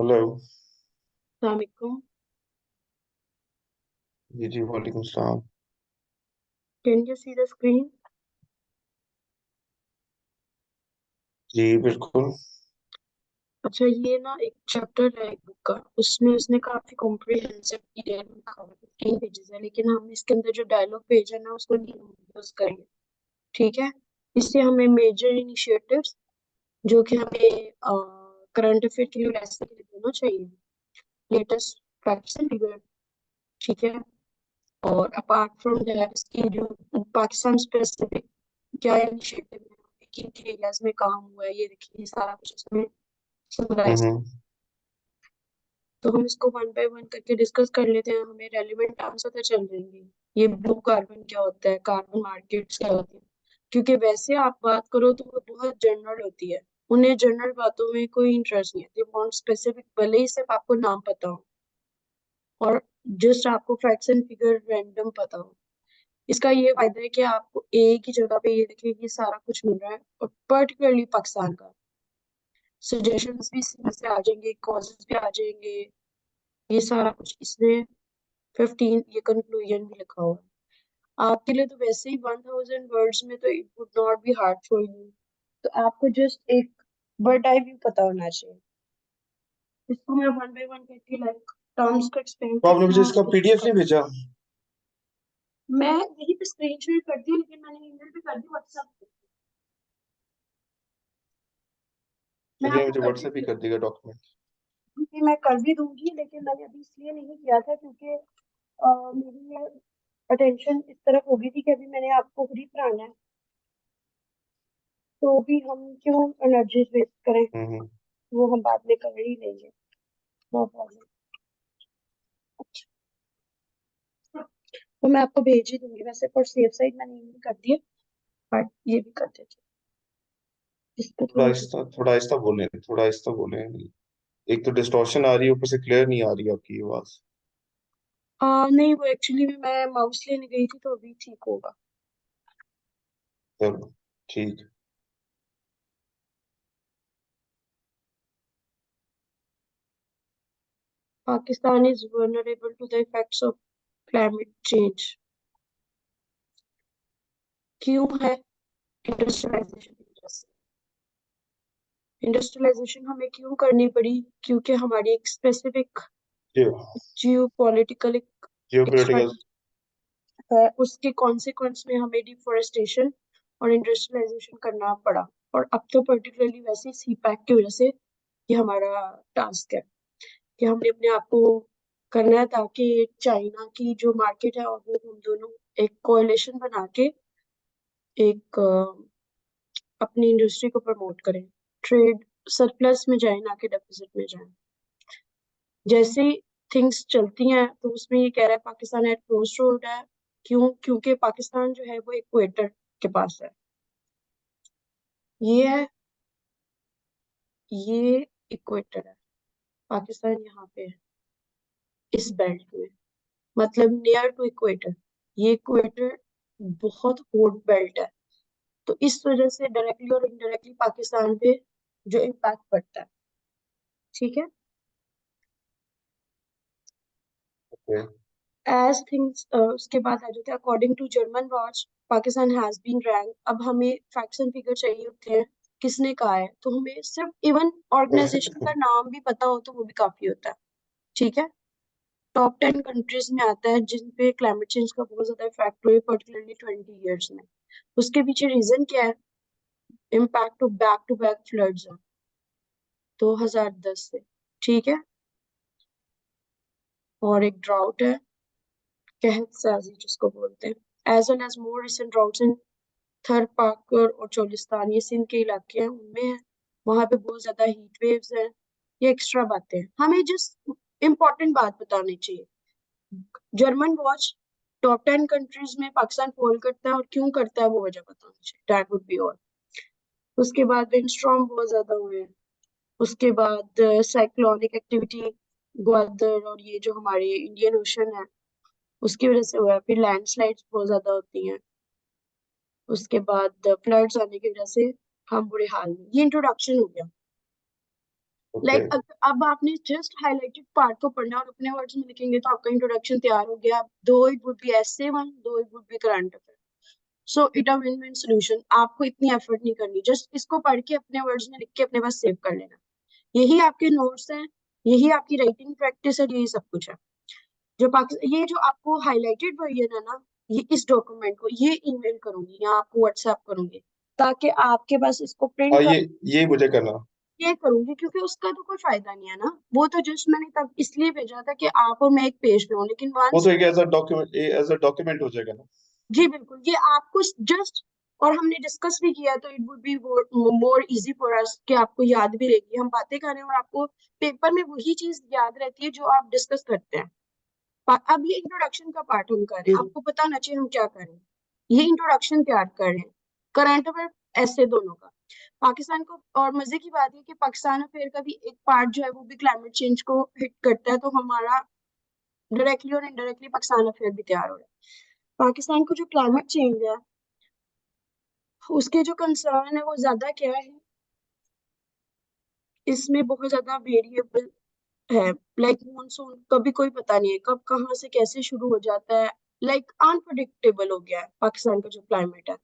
Hello. Assalamualaikum. जी जी, वालेकुम सलाम। Can you see the screen? जी बिल्कुल। अच्छा, ये ना एक चैप्टर है एक बुक का। उसमें उसने काफी कॉम्प्रिहेंसिव डिटेल में लिखा हुआ है। 15 पेजेस है, लेकिन हम इसके अंदर जो डायलॉग पेज है ना उसको नहीं यूज करेंगे। ठीक है। इसलिए हमें मेजर इनिशिएटिव्स जो कि हमें करंट अफेयर के लिए वैसे के लिए देना चाहिए, लेटेस्ट फैक्ट्स एंड फिगर। ठीक है। और अपार्ट फ्रॉम दैट इसकी जो पाकिस्तान स्पेसिफिक क्या इनिशिएटिव है, किन एरियाज में काम हुआ है, ये देखिए सारा कुछ इसमें समराइज। हम्म। तो हम इसको वन बाय वन करके डिस्कस कर लेते हैं, हमें रेलिवेंट टर्म्स पता चल जाएंगे। ये ब्लू कार्बन क्या होता है, कार्बन मार्केट्स क्या होती है। क्योंकि वैसे आप बात करो तो वो बहुत जनरल होती है। उन्हें जनरल बातों में कोई इंटरेस्ट नहीं है, दे वांट स्पेसिफिक, भले ही सिर्फ आपको नाम पता हो और जस्ट आपको फैक्ट्स एंड फिगर रैंडम पता हो। इसका ये फायदा है कि आपको एक ही जगह पे ये देखिए कि सारा कुछ मिल रहा है, और पर्टिकुलरली पाकिस्तान का सजेशंस भी इसमें से आ जाएंगे, कॉजेस भी आ जाएंगे। ये सारा कुछ इसमें 15 ये कंक्लूजन भी लिखा हुआ है आपके लिए। तो वैसे ही 1000 वर्ड्स में तो it would not be hard for you. तो आपको जस्ट एक बर्ड आई व्यू पता होना चाहिए। इसको मैं वन बाय वन करके लाइक टर्म्स को एक्सप्लेन तो आपने करती मुझे हूँ, इसका फिर पीडीएफ इसका नहीं भेजा? मैं यही पे स्क्रीनशॉट करती हूँ, लेकिन मैंने ईमेल भी कर दी, व्हाट्सएप पे। मैं चलिए, आपको मुझे कर व्हाट्सएप ही दूंगी। कर देगा डॉक्यूमेंट। क्योंकि मैं कर भी दूंगी, लेकिन मैंने अभी इसलिए नहीं किया था क्योंकि मेरी ये अटेंशन इस तरफ होगी थी कि अभी मैंने आपको खुद ही पढ़ाना है। तो भी हम क्यों एनर्जी वेस्ट करें, हम्म। वो हम बाद में कर ही लेंगे। No problem. तो मैं आपको भेज ही दूंगी, वैसे फॉर सेफ साइड मैंने ईमेल कर दिया, बट ये भी कर देती हूँ। इस पे थोड़ा सा थोड़ा आहिस्ता बोलें, थोड़ा आहिस्ता बोलें। एक तो डिस्टॉर्शन आ रही है, ऊपर से क्लियर नहीं आ रही आपकी आवाज। नहीं, वो एक्चुअली मैं माउस लेने गई थी तो अभी ठीक होगा। चलो ठीक है। Pakistan is vulnerable to the effects of climate change. क्यों है? इंडस्ट्रियलाइजेशन की वजह से। इंडस्ट्रियलाइजेशन हमें क्यों करनी पड़ी? क्योंकि हमारी एक स्पेसिफिक जियो जियो पॉलिटिकल एक जियोपॉलिटिकल। स्ट्रेटजी है, उसके कॉन्सिक्वेंस में हमें डिफोरेस्टेशन और इंडस्ट्रियलाइजेशन करना पड़ा। और अब तो पर्टिकुलरली वैसे सी पैक की वजह से ये हमारा टास्क है कि हमने अपने आप को करना है, ताकि चाइना की जो मार्केट है और वो हम दोनों एक कोalition बना के एक अपनी इंडस्ट्री को प्रमोट करें, ट्रेड सरप्लस में जाए ना कि डेफिसिट में जाए। जैसे थिंग्स चलती हैं तो उसमें ये कह रहा है पाकिस्तान एट क्रोस रोड है। क्यों? क्योंकि पाकिस्तान जो है वो इक्वेटर के पास है। ये है, ये इक्वेटर है, पाकिस्तान यहाँ पे है, इस बेल्ट में, मतलब नियर टू इक्वेटर। ये इक्वेटर बहुत हॉट बेल्ट है। तो इस वजह से डायरेक्टली और इनडायरेक्टली पाकिस्तान पे जो इम्पैक्ट पड़ता है। ठीक है। ओके। एज थिंग्स उसके बाद आ जाते हैं, according to German Watch Pakistan has been rank. अब हमें फैक्ट्स एंड फिगर चाहिए होते हैं, किसने कहा है, तो हमें सिर्फ इवन ऑर्गेनाइजेशन का नाम भी पता हो तो वो भी काफी होता है। ठीक है। टॉप 10 कंट्रीज में आता है जिन पे क्लाइमेट चेंज का बहुत ज्यादा इफेक्ट हुआ है, पर्टिकुलरली 20 ईयर्स में। उसके पीछे रीजन क्या है? Impact of back to back floods है 2010 से। ठीक है। और एक ड्राउट है, कहत साजी जिसको बोलते हैं, as well as more recent droughts in Thar Parkar और चोलिस्तान, ये सिंध के इलाके हैं उनमें है। वहां पे बहुत ज्यादा हीट वेव्स हैं। ये एक्स्ट्रा बातें हैं, हमें जस्ट इम्पोर्टेंट बात बतानी चाहिए। जर्मन वॉच टॉप 10 कंट्रीज में पाकिस्तान फॉल करता है, और क्यों करता है वो वजह बतानी चाहिए, दैट वुड बी ऑल। उसके बाद विंडस्टॉर्म बहुत ज्यादा हुए हैं। उसके बाद साइक्लोनिक एक्टिविटी ग्वादर और ये जो हमारे इंडियन ओशन है उसकी वजह से हुआ है। फिर लैंडस्लाइड्स बहुत ज्यादा होती हैं। उसके बाद फ्लड्स आने की वजह से हम बुरे हाल में। ये इंट्रोडक्शन हो गया। ओके। लाइक अब आपने जस्ट हाईलाइटेड पार्ट को पढ़ना और अपने वर्ड्स में लिखेंगे तो आपका इंट्रोडक्शन तैयार हो गया। Though it would be essay one, though it would be current affair, so it a win win solution. आपको इतनी एफर्ट नहीं करनी, जस्ट इसको पढ़ के अपने वर्ड्स में लिख के अपने पास सेव कर लेना। यही आपके नोट्स हैं, यही आपकी राइटिंग प्रैक्टिस है, यही सब कुछ है। जो पाकिस्तान, ये जो आपको हाईलाइटेड वर्जन है ना, ये इस डॉक्यूमेंट को ये ईमेल करूंगी या आपको व्हाट्सएप करूंगी, ताकि आपके पास इसको हाँ, प्रिंट ये मुझे करना। ये करूंगी, क्योंकि उसका तो कोई फायदा नहीं है ना। वो तो जस्ट मैंने तब इसलिए भेजा था कि आप और मैं एक पेज पे हूँ, लेकिन वो वंस तो एक एज अ डॉक्यूमेंट हो जाएगा ना। जी बिल्कुल, ये आपको जस्ट, और हमने डिस्कस भी किया तो it would be more easy for us कि आपको याद भी रहेगी, हम बातें कर रहे हैं और आपको पेपर में वही चीज याद रहती है जो आप डिस्कस करते हैं। अब ये इंट्रोडक्शन का पार्ट हम कर रहे हैं, आपको पता होना चाहिए हम क्या कर रहे हैं। ये इंट्रोडक्शन तैयार कर रहे हैं, करंट अफेयर ऐसे दोनों का। पाकिस्तान को, और मजे की बात है कि पाकिस्तान अफेयर का भी एक पार्ट जो है वो भी क्लाइमेट चेंज को हिट करता है, तो हमारा डायरेक्टली और इनडायरेक्टली पाकिस्तान अफेयर भी तैयार हो रहा है। पाकिस्तान को जो क्लाइमेट चेंज है उसके जो कंसर्न है वो ज्यादा क्या है, इसमें बहुत ज्यादा वेरिएबल है। लाइक मानसून कभी कोई पता नहीं है कब कहाँ से कैसे शुरू हो जाता है। लाइक अनप्रडिक्टेबल हो गया है पाकिस्तान का जो क्लाइमेट है।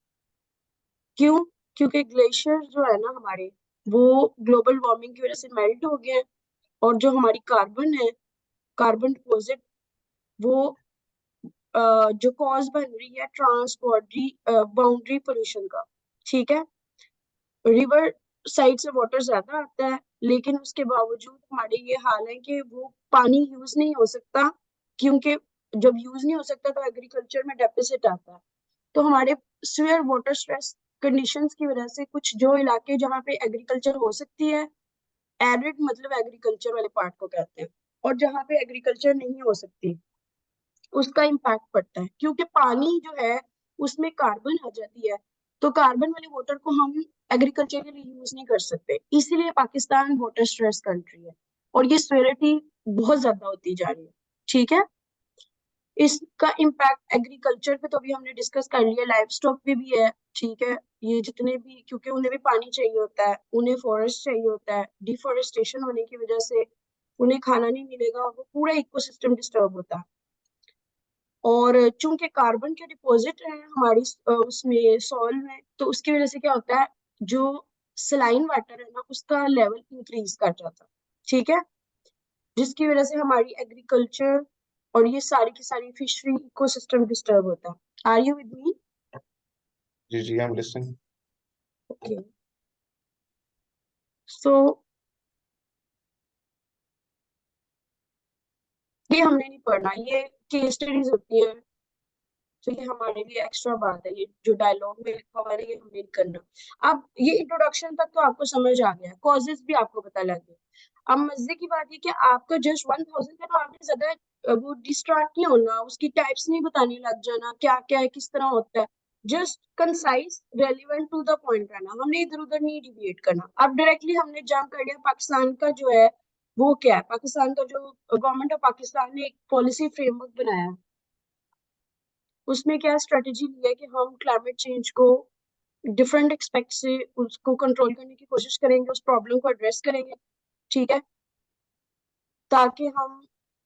क्यों? क्योंकि ग्लेशियर जो है ना हमारे, वो ग्लोबल वार्मिंग की वजह से मेल्ट हो गए हैं। और जो हमारी कार्बन है, कार्बन डिपॉजिट, वो जो कॉज बन रही है ट्रांसबॉर्डरी बाउंड्री पोल्यूशन का, ठीक है। रिवर साइड से वाटर ज्यादा आता है, लेकिन उसके बावजूद हमारे ये हाल है कि वो पानी यूज नहीं हो सकता, क्योंकि जब यूज नहीं हो सकता तो एग्रीकल्चर में डेफिसिट आता है। तो हमारे सीवियर वाटर स्ट्रेस कंडीशंस की वजह से कुछ जो इलाके जहाँ पे एग्रीकल्चर हो सकती है, एरिड मतलब एग्रीकल्चर वाले पार्ट को कहते हैं, और जहाँ पे एग्रीकल्चर नहीं हो सकती उसका इम्पैक्ट पड़ता है, क्योंकि पानी जो है उसमें कार्बन आ जाती है। तो कार्बन वाले वाटर को हम एग्रीकल्चर के लिए यूज नहीं कर सकते, इसीलिए पाकिस्तान वाटर स्ट्रेस कंट्री है, और ये स्वेरिटी बहुत ज्यादा होती जा रही है, ठीक है। इसका इम्पैक्ट एग्रीकल्चर पे तो अभी हमने डिस्कस कर लिया, लाइव स्टॉक पे भी है, ठीक है। ये जितने भी, क्योंकि उन्हें भी पानी चाहिए होता है, उन्हें फॉरेस्ट चाहिए होता है, डिफोरेस्टेशन होने की वजह से उन्हें खाना नहीं मिलेगा, वो पूरा इकोसिस्टम डिस्टर्ब होता है। और चूंकि कार्बन के डिपॉजिट है हमारी उसमें सॉइल में, तो उसकी वजह से क्या होता है, जो सलाइन वाटर है ना उसका लेवल इंक्रीज कर जाता है, ठीक है। जिसकी वजह से हमारी एग्रीकल्चर और ये सारी की सारी फिशरी इकोसिस्टम डिस्टर्ब होता है। Are you with me? जी जी, I am listening. Okay. So ये हमने नहीं पढ़ना, ये केस स्टडीज होती है, तो ये हमारे लिए एक्स्ट्रा बात है, ये जो डायलॉग में लिखा हुआ है ये हमें नहीं करना। अब ये इंट्रोडक्शन तक तो आपको समझ आ गया, कॉजेस भी आपको पता लग गया। अब मजे की बात है कि आपका जस्ट 1000 का, तो आपने ज्यादा वो डिस्ट्रैक्ट नहीं होना, उसकी टाइप्स नहीं बताने लग जाना क्या क्या है किस तरह होता है। Just concise relevant to the point रहना, हमने इधर उधर नहीं डिविएट करना। अब डायरेक्टली हमने जंप कर दिया पाकिस्तान का जो है वो क्या है। पाकिस्तान का जो गवर्नमेंट ऑफ पाकिस्तान ने एक पॉलिसी फ्रेमवर्क बनाया है, उसमें क्या स्ट्रेटेजी ली है कि हम क्लाइमेट चेंज को डिफरेंट एक्सपेक्ट से उसको कंट्रोल करने की कोशिश करेंगे, उस प्रॉब्लम को एड्रेस करेंगे, ठीक है, ताकि हम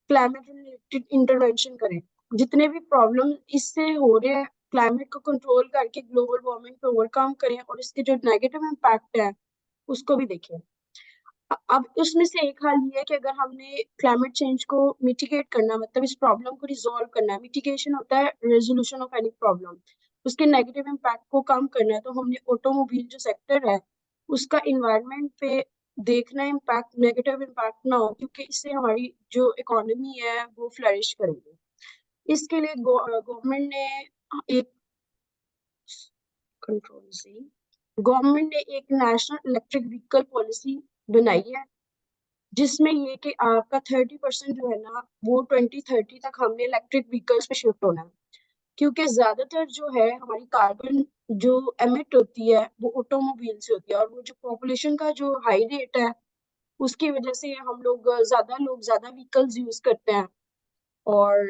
क्लाइमेट रिलेटेड इंटरवेंशन करें। जितने भी प्रॉब्लम इससे हो रहे हैं, क्लाइमेट को कंट्रोल करके ग्लोबल वार्मिंग पे ओवरकम करें, और इसके जो नेगेटिव इम्पैक्ट है उसको भी देखें। अब उसमें से एक हाल ये है कि अगर हमने क्लाइमेट चेंज को मिटिगेट करना, मतलब इस प्रॉब्लम को रिजॉल्व करना है, मिटिगेशन होता है रेजोल्यूशन ऑफ एनी प्रॉब्लम, उसके नेगेटिव इम्पैक्ट को कम करना है, तो हमने ऑटोमोबाइल जो सेक्टर है उसका इन्वायरमेंट पे देखना इम्पैक्ट, नेगेटिव इम्पैक्ट ना हो, क्योंकि इससे हमारी जो इकोनॉमी है वो फ्लरिश करेगी। इसके लिए गवर्नमेंट ने एक कंट्रोल सी गवर्नमेंट ने एक नेशनल इलेक्ट्रिक व्हीकल पॉलिसी बनाई है, जिसमें ये कि आपका 30% जो है ना वो 2030 तक हमने इलेक्ट्रिक व्हीकल्स पे शिफ्ट होना है। क्योंकि ज्यादातर जो है हमारी कार्बन जो एमिट होती है वो ऑटोमोबाइल से होती है, और वो जो पॉपुलेशन का जो हाई रेट है उसकी वजह से हम लोग ज्यादा व्हीकल्स यूज करते हैं, और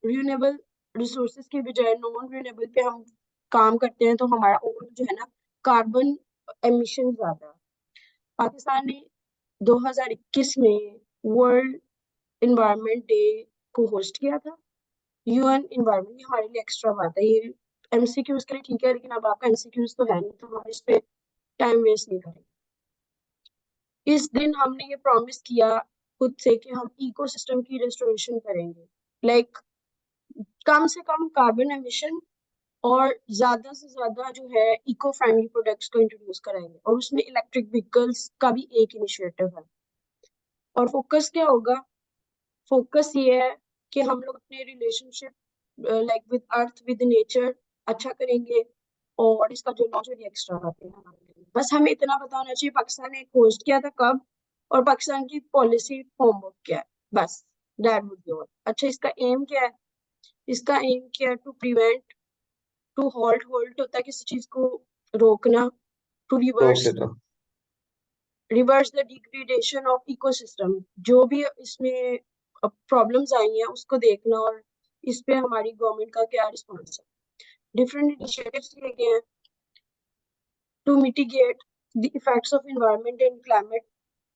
रिन्यूएबल रिसोर्सेज के बजाय नॉन रिन्यूएबल पे हम काम करते हैं, तो हमारा ओवरऑल जो है ना कार्बन एमिशन ज्यादा है। पाकिस्तान ने 2021 में वर्ल्ड इन्वायरमेंट डे को होस्ट किया था। यूएन इन्वायरमेंट हमारे लिए एक्स्ट्रा बात है, ये एमसीक्यूज के लिए ठीक है, लेकिन अब आपका एमसीक्यूज तो है नहीं, तो हम इस पे टाइम वेस्ट नहीं करेंगे। इस दिन हमने ये प्रॉमिस किया खुद से कि हम इकोसिस्टम की रेस्टोरेशन करेंगे, लाइक कम से कम कार्बन एमिशन और ज्यादा से ज्यादा जो है इको फ्रेंडली प्रोडक्ट्स को इंट्रोड्यूस कराएंगे, और उसमें इलेक्ट्रिक व्हीकल्स का भी एक इनिशिएटिव है। और फोकस क्या होगा? फोकस ये है कि हम लोग अपने relationship like with earth, with nature अच्छा करेंगे, और इसका जो लॉन्च एक्स्ट्रा आते हैं हमारे लिए। बस हमें इतना पता होना चाहिए पाकिस्तान ने होस्ट किया था कब, और पाकिस्तान की पॉलिसी होमवर्क क्या है, बस दैट वुड बी ऑल। अच्छा, इसका एम क्या है? इसका एम क्या है? To prevent, to halt, halt होता है किसी चीज को रोकना, टू रोक रिवर्स, देना। Reverse the degradation of ecosystem. जो भी इसमें प्रॉब्लम्स आई हैं उसको देखना, और इस पे हमारी गवर्नमेंट का क्या रिस्पॉन्स है। डिफरेंट इनिशिएटिव्स लिए गए हैं to mitigate the effects of environment and climate.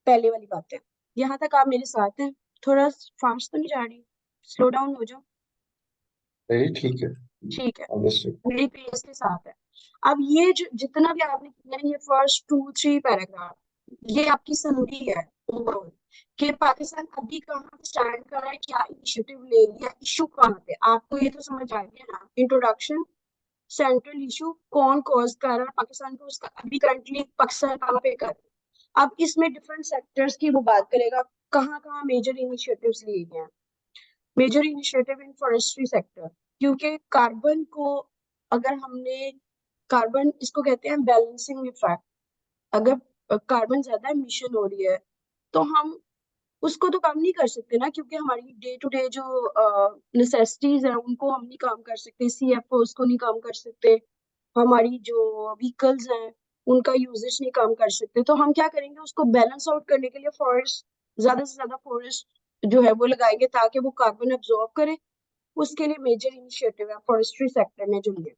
पहले वाली बात है, यहाँ तक आप मेरे साथ हैं? थोड़ा फास्ट तो नहीं जा रही? स्लो डाउन हो जाओ। नहीं ठीक है। ठीक है, अंडरस्टूड। मेरी पेस के साथ है। अब ये जो जितना भी आपने किया है, ये फर्स्ट 2-3 पैराग्राफ, ये आपकी समरी है ओवरऑल, कि पाकिस्तान अभी कहाँ स्टैंड कर रहा है, क्या इनिशिएटिव ले लिया, इशू कहाँ पे। आपको ये तो समझ आ गया ना? इंट्रोडक्शन, सेंट्रल इशू, कौन कॉज कर रहा है पाकिस्तान को, उसका अभी करंटली पाकिस्तान कहाँ पे कर रहा है। अब इसमें डिफरेंट सेक्टर्स की वो बात करेगा, कहाँ कहाँ मेजर इनिशिएटिव्स लिए गए हैं। Major initiative in forestry sector, क्योंकि कार्बन को, अगर हमने कार्बन, इसको कहते हैं बैलेंसिंग इफेक्ट, अगर कार्बन ज्यादा एमिशन हो रही है तो हम उसको तो कम नहीं कर सकते ना, क्योंकि हमारी डे टू डे जो नेसेसिटीज है उनको हम नहीं काम कर सकते, सीएफओस को नहीं काम कर सकते, हमारी जो व्हीकल्स हैं उनका यूजेज नहीं काम कर सकते, तो हम क्या करेंगे? उसको बैलेंस आउट करने के लिए फॉरेस्ट, ज्यादा से ज्यादा फॉरेस्ट जो है वो लगाएंगे ताकि वो कार्बन एब्जॉर्ब करे। उसके लिए मेजर इनिशिएटिव है फॉरेस्ट्री सेक्टर ने जो लिया।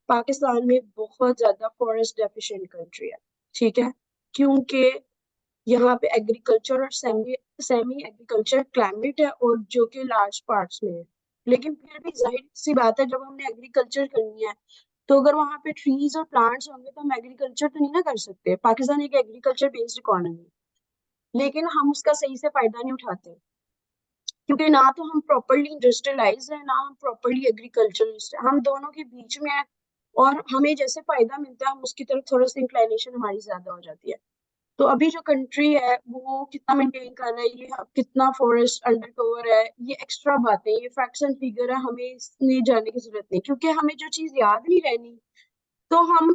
पाकिस्तान में बहुत ज्यादा फॉरेस्ट डेफिशिएंट कंट्री है, ठीक है, क्योंकि यहाँ पे एग्रीकल्चर और सेमी सेमी एग्रीकल्चर क्लाइमेट है, और जो कि लार्ज पार्ट्स में है। लेकिन फिर भी जाहिर सी बात है, जब हमने एग्रीकल्चर करनी है तो अगर वहाँ पे ट्रीज और प्लांट्स होंगे तो हम एग्रीकल्चर तो नहीं ना कर सकते। पाकिस्तान एक एग्रीकल्चर बेस्ड इकोनॉमी, लेकिन हम उसका सही से फायदा नहीं उठाते, क्योंकि ना तो हम प्रॉपरली इंडस्ट्रियलाइज है, ना हम प्रॉपरली एग्रीकल्चरिस्ट है, हम दोनों के बीच में है। और हमें जैसे फायदा मिलता है हम उसकी तरफ थोड़ा सा इंक्लाइनेशन हमारी ज्यादा हो जाती है। तो अभी जो कंट्री है वो कितना मेंटेन कर रहा है, ये कितना फॉरेस्ट अंडर कवर है, ये एक्स्ट्रा बातें, ये फैक्ट्स एंड फिगर है, हमें इसमें जाने की जरूरत नहीं, क्योंकि हमें जो चीज याद नहीं रहनी, तो हम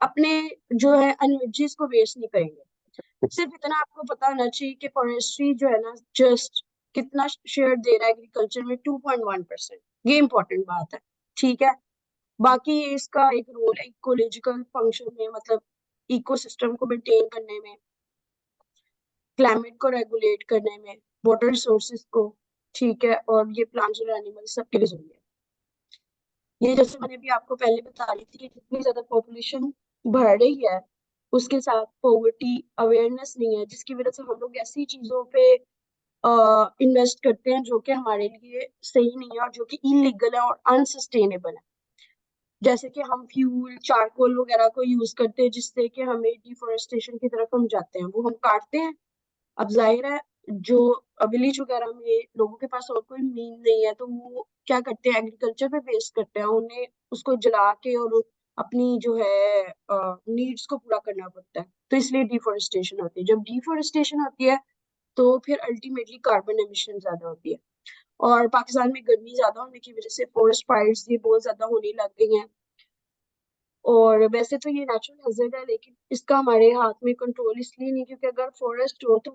अपने जो है एनर्जीज को वेस्ट नहीं करेंगे। सिर्फ इतना आपको पता होना चाहिए कि फॉरेस्ट्री जो है ना, जस्ट कितना शेयर दे रहा है एग्रीकल्चर में, 2.1%। ये इंपॉर्टेंट बात है, ठीक है। बाकी ये इसका एक रोल है इकोलॉजिकल फंक्शन में, मतलब इकोसिस्टम को मेंटेन करने में, क्लाइमेट को रेगुलेट करने में, वाटर रिसोर्सेज को, ठीक है, और ये प्लांट्स और एनिमल्स सबके लिए जरूरी है। ये जैसे मैंने भी आपको पहले बता रही थी कि जितनी ज्यादा पॉपुलेशन बढ़ रही है उसके साथ पॉवर्टी अवेयरनेस नहीं है, जिसकी वजह से हम लोग ऐसी चीजों पे इन्वेस्ट करते हैं जो कि हमारे लिए सही नहीं है, और जो कि इलीगल है और अनसस्टेनेबल है। जैसे कि हम फ्यूल, चारकोल वगैरह को यूज करते हैं, जिससे कि हमें डिफोरेस्टेशन की तरफ हम जाते हैं, वो हम काटते हैं। अब जाहिर है, जो विलेज वगैरह में लोगों के पास और कोई मीन नहीं है, तो वो क्या करते हैं? एग्रीकल्चर पे बेस करते हैं, उन्हें उसको जला के और अपनी जो है नीड्स को पूरा करना पड़ता है, तो इसलिए डिफोरेस्टेशन होती है। जब डिफोरेस्टेशन होती है तो फिर अल्टीमेटली कार्बन एमिशन ज्यादा होती है, और पाकिस्तान में गर्मी ज्यादा होने की वजह से फॉरेस्ट फायर्स ये बहुत ज्यादा होने लग गई हैं। और वैसे तो ये नेचुरल हैजर्ड है, लेकिन इसका हमारे हाथ में कंट्रोल इसलिए नहीं क्योंकि अगर फॉरेस्ट हो तो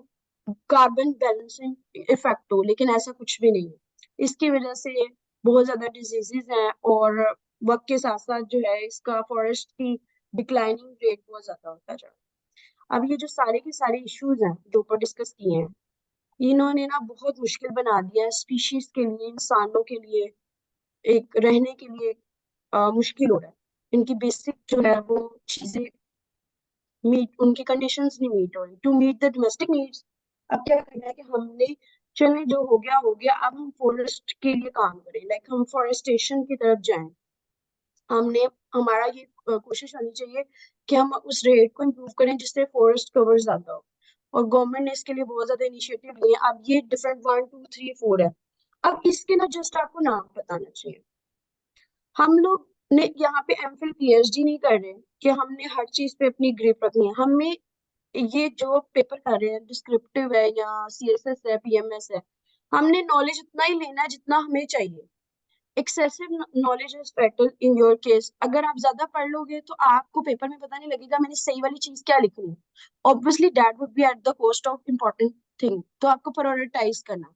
कार्बन बैलेंसिंग इफेक्ट हो, लेकिन ऐसा कुछ भी नहीं है। इसकी वजह से बहुत ज्यादा डिजीजेज हैं, और वक्त के साथ साथ जो है इसका फॉरेस्ट की डिक्लाइनिंग रेट बहुत ज्यादा होता जा रहा है। अब ये जो सारे के सारे इश्यूज हैं जो ऊपर डिस्कस किए हैं, इन्होंने ना बहुत मुश्किल बना दिया है स्पीशीज के लिए, इंसानों के लिए एक रहने के लिए मुश्किल हो रहा है। इनकी बेसिक जो है वो चीजें मीट उनकी कंडीशंस नहीं मीट हो रही to meet the domestic needs. अब क्या करना है कि हमने, चले जो हो गया, अब हम फॉरेस्ट के लिए काम करें, लाइक हम फॉरेस्टेशन की तरफ जाएं। हमने, हमारा ये कोशिश होनी चाहिए कि हम उस रेट को इम्प्रूव करें जिससे फॉरेस्ट कवर ज्यादा हो। और गवर्नमेंट ने इसके लिए बहुत ज्यादा इनिशिएटिव लिए हैं। अब ये डिफरेंट 1 2 3 4 है। अब इसके ना जस्ट आपको नाम बताना चाहिए। हम लोग ने यहाँ पे एमफिल पीएचडी नहीं कर रहे कि हमने हर चीज पे अपनी ग्रिप रखनी है। हमें ये जो पेपर कर रहे हैं, डिस्क्रिप्टिव है या सीएसएस है, पीएमएस है, हमने नॉलेज उतना ही लेना है जितना हमें चाहिए। Excessive knowledge is fatal in your case. अगर आप ज्यादा पढ़ लोगे तो आपको पेपर में पता नहीं लगेगा मैंने सही वाली चीज क्या लिखनी है। Obviously that would be at the cost of important thing. तो आपको प्रायोरिटाइज करना,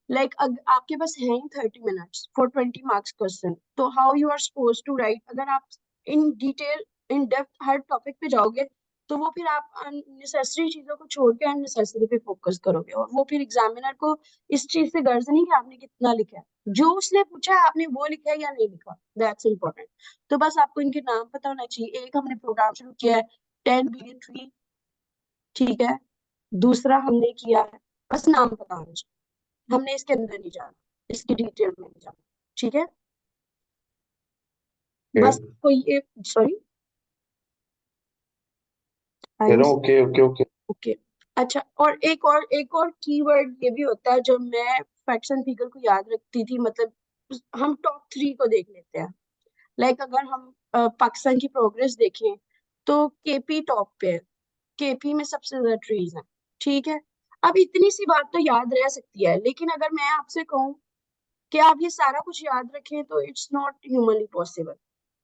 लाइक आपके पास है 30 मिनट्स फॉर 20 मार्क्स क्वेश्चन, तो how you are suppose to write. अगर आप इन डिटेल, इन डेप्थ हर टॉपिक पे जाओगे तो वो फिर आप अननेसेसरी चीजों को छोड़ के अननेसेसरी पे फोकस करोगे, और वो फिर एग्जामिनर को इस चीज से गर्ज नहीं कि आपने कितना लिखा है। जो उसने पूछा है आपने वो लिखा है या नहीं लिखा, दैट्स इंपॉर्टेंट। तो बस आपको इनके नाम पता होना चाहिए। एक हमने प्रोग्राम शुरू किया है 10 बिलियन ट्री, ठीक है। दूसरा हमने किया है, बस नाम पता होना चाहिए, हमने इसके अंदर नहीं जाना, इसकी डिटेल में नहीं जाना, ठीक है। ओके, बस कोई ये, सॉरी, आई कह एम, रहा हूँ ओके ओके ओके। ओके। अच्छा, और एक और कीवर्ड ये भी होता है, जब मैं फैक्ट्स एंड फिगर को याद रखती थी, मतलब हम टॉप 3 को देख लेते हैं। लाइक अगर हम पाकिस्तान की प्रोग्रेस देखें तो केपी टॉप पे है। केपी में सबसे ज्यादा ट्रीज हैं, ठीक है। अब इतनी सी बात तो याद रह सकती है, लेकिन अगर मैं आपसे कहूँ कि आप ये सारा कुछ याद रखें तो इट्स नॉट ह्यूमनली पॉसिबल।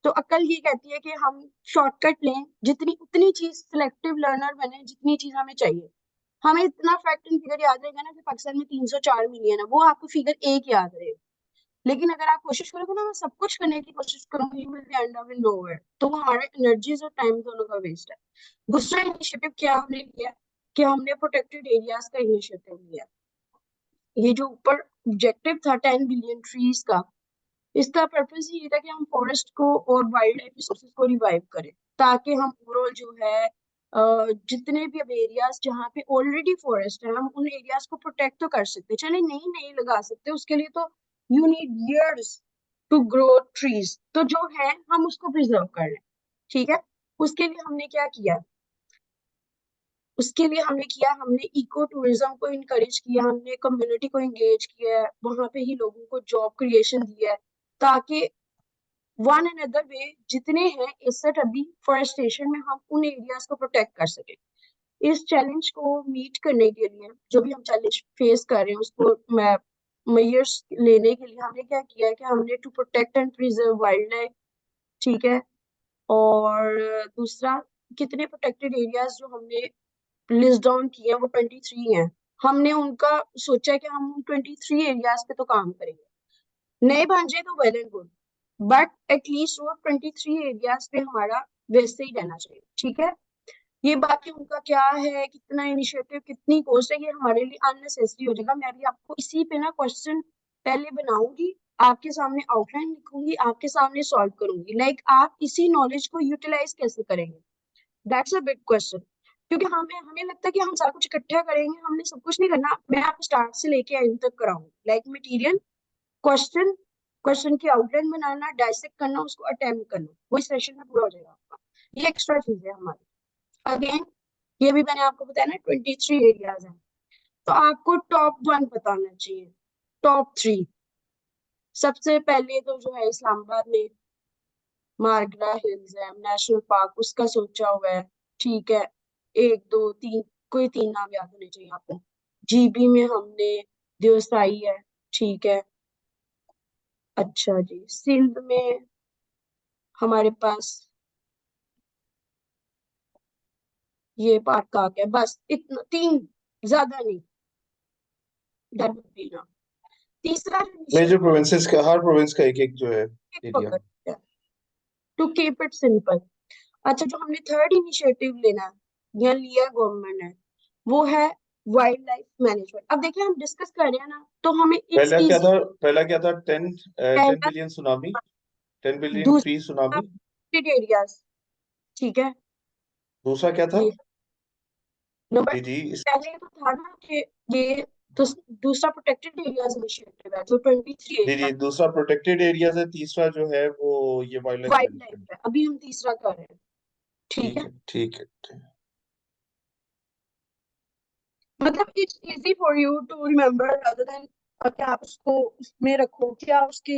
तो अक्ल ये कहती है कि हम शॉर्टकट लें, जितनी उतनी चीज, सिलेक्टिव लर्नर बने, जितनी चीज हमें चाहिए। हमें इतना फैक्ट एंड फिगर याद रहेगा ना कि पाकिस्तान में 304 मिलियन है, वो आपको फिगर एक याद रहेगा। लेकिन अगर आप कोशिश करोगे ना, मैं सब कुछ करने की कोशिश करूंगी, you will and up in nowhere, तो वो हमारे एनर्जीज और टाइम दोनों का वेस्ट है। दूसरा इनिशिएटिव क्या हमने लिया, कि हमने प्रोटेक्टेड एरियाज का इनिशिएटिव लिया। ये जो ऊपर ऑब्जेक्टिव था 10 बिलियन ट्रीज का, इसका पर्पस ये था कि हम फॉरेस्ट को और वाइल्ड लाइफ रिसोर्सेज को रिवाइव करें, ताकि हम ओवरऑल जो है जितने भी अब एरियाज जहाँ पे ऑलरेडी फॉरेस्ट है, हम उन एरियाज को प्रोटेक्ट तो कर सकते, चले नहीं नहीं लगा सकते, उसके लिए तो you need years to grow trees, तो जो है हम उसको प्रिजर्व कर लें, ठीक है। उसके लिए हमने क्या किया, हमने इको टूरिज्म को इनकरेज किया, हमने कम्युनिटी को एंगेज किया है, वहां पे ही लोगों को जॉब क्रिएशन दिया है, ताकि वन अनदर वे जितने हैं एसेट अभी फॉरेस्टेशन में, हम उन एरियाज को प्रोटेक्ट कर सके। इस चैलेंज को मीट करने के लिए, जो भी हम चैलेंज फेस कर रहे हैं उसको मेयर्स लेने के लिए, हमने क्या किया है कि हमने to protect and preserve wildlife, ठीक है। और दूसरा, कितने प्रोटेक्टेड एरियाज जो हमने लिस्ट डाउन किए हैं वो 23 हैं। हमने उनका सोचा है कि हम उन 23 एरियाज पे तो काम करेंगे, नए बन जाए तो well and good, but at least वो 23 एरियाज पे हमारा वैसे ही रहना चाहिए, ठीक है। ये बाकी उनका क्या है, कितना इनिशिएटिव, कितनी कॉस्ट है, ये हमारे लिए अननेसेसरी हो जाएगा। मैं भी आपको इसी पे ना क्वेश्चन पहले बनाऊंगी, आपके सामने आउटलाइन लिखूंगी, आपके सामने सॉल्व करूंगी, लाइक आप इसी नॉलेज को यूटिलाइज कैसे करेंगे, दैट्स अ बिग क्वेश्चन। क्योंकि हमें हमें लगता है कि हम सारा कुछ इकट्ठा करेंगे, हमने सब कुछ नहीं करना। मैं आपको स्टार्ट से लेके एंड तक कराऊंगी, लाइक मटेरियल, क्वेश्चन, क्वेश्चन की आउटलाइन बनाना, डाइसेक्ट करना, उसको अटेम्प्ट करना, वही सेशन में पूरा हो जाएगा आपका। ये एक्स्ट्रा चीज है हमारी। अगेन, ये भी मैंने आपको बताया ना 23 एरियाज हैं, तो आपको टॉप 1 बताना चाहिए, टॉप 3। सबसे पहले तो जो है इस्लामाबाद में मारगला हिल्स है नेशनल पार्क, उसका सोचा हुआ है, ठीक है। 1 2 3, कोई 3 नाम याद होने चाहिए आपको। जीबी में हमने देवसाई है, ठीक है। अच्छा जी, सिंध में हमारे पास ये पार्क आ गया, बस इतना 3, ज्यादा नहीं, दैट वुड बी ना। तीसरा जो मेजर इनिशिएटिव प्रोविंसेस का, हर प्रोविंस का एक एक जो है एरिया। पकड़, टू कीप इट सिंपल। अच्छा, जो हमने थर्ड इनिशिएटिव लेना है या लिया गवर्नमेंट ने, वो है वाइल्ड लाइफ मैनेजमेंट। अब देखिए हम डिस्कस कर रहे हैं ना, तो हमें इट्स पहला क्या इजी। था, पहला क्या था, 10 पहला, बिलियन सुनामी, 10 बिलियन ट्री दूसरा सुनामी। एरियाज, ठीक है। दूसरा क्या था? ये नंबर जी जी इस पहले तो था ना कि ये तो दूसरा प्रोटेक्टेड एरियाज इनिशिएटिव है जो 23 जी है। जी, दूसरा प्रोटेक्टेड एरियाज है, तीसरा जो है वो ये wild life wild life management. है, अभी हम तीसरा कर रहे हैं। ठीक ठीक है, है ठीक है ठीक है। मतलब it's easy for you to remember rather than क्या आप उसको उसमें रखो, क्या उसके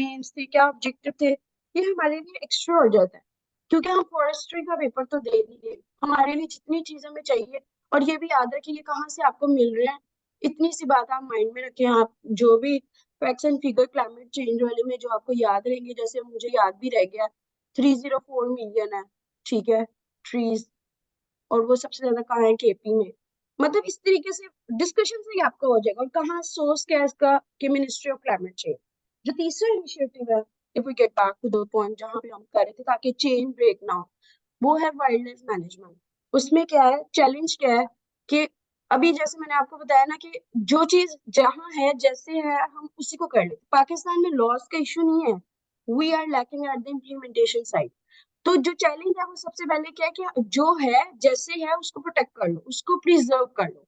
एम्स थे, क्या ऑब्जेक्टिव थे, ये हमारे लिए एक्स्ट्रा हो जाता है। क्योंकि हम फॉरेस्ट्री का पेपर तो दे नहीं रहे, हमारे लिए जितनी चीजें हमें चाहिए, और ये भी याद रखिए ये कहाँ से आपको मिल रहे हैं। इतनी सी बात आप माइंड में रखें, आप जो भी facts and figure climate change वाले में जो आपको याद रहेंगे, जैसे मुझे याद भी रह गया 304 मिलियन है, ठीक है, ट्रीज, और वो सबसे ज्यादा कहाँ है, केपी में। मतलब इस तरीके से डिस्कशन से ही आपका हो जाएगा। और कहाँ सोर्स क्या है इसका, कि मिनिस्ट्री ऑफ क्लाइमेट चेंज। जो तीसरा इनिशिएटिव है, if we get back to the point जहां पे हम कर रहे थे ताकि चेन ब्रेक ना हो, वो है वाइल्ड लाइफ मैनेजमेंट। उसमें क्या है, चैलेंज क्या है, कि अभी जैसे मैंने आपको बताया ना कि जो चीज जहां है जैसे है हम उसी को कर लेते। पाकिस्तान में लॉस का इशू नहीं है, we are lacking at the implementation side. तो जो चैलेंज है वो सबसे पहले क्या है कि जो है जैसे है उसको प्रोटेक्ट कर लो, उसको प्रिजर्व कर लो।